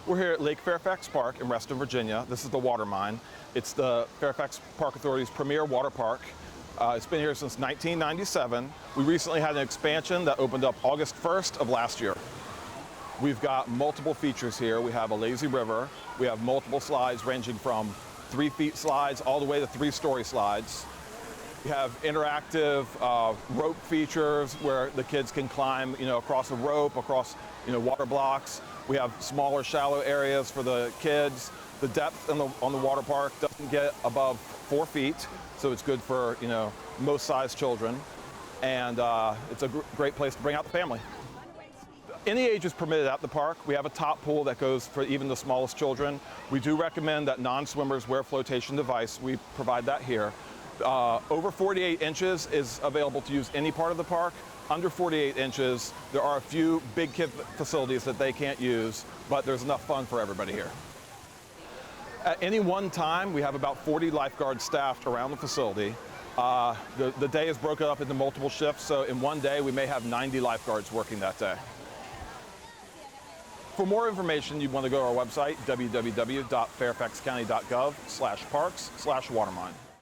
We're here at Lake Fairfax Park in Reston, Virginia. This is the water mine. It's the Fairfax Park Authority's premier water park. It's been here since 1997. We recently had an expansion that opened up August 1st of last year. We've got multiple features here. We have a lazy river. We have multiple slides ranging from 3 feet slides all the way to 3-story slides. We have interactive rope features where the kids can climb, across a rope, across, water blocks. We have smaller, shallow areas for the kids. The depth on the water park doesn't get above 4 feet, so it's good for, most size children. And it's a great place to bring out the family. Any age is permitted at the park. We have a top pool that goes for even the smallest children. We do recommend that non-swimmers wear a flotation device. We provide that here. Over 48 inches is available to use any part of the park. Under 48 inches, there are a few big kid facilities that they can't use, but there's enough fun for everybody here. At any one time, we have about 40 lifeguards staffed around the facility. The day is broken up into multiple shifts, so in one day we may have 90 lifeguards working that day. For more information, you want to go to our website, www.fairfaxcounty.gov/parks/watermine.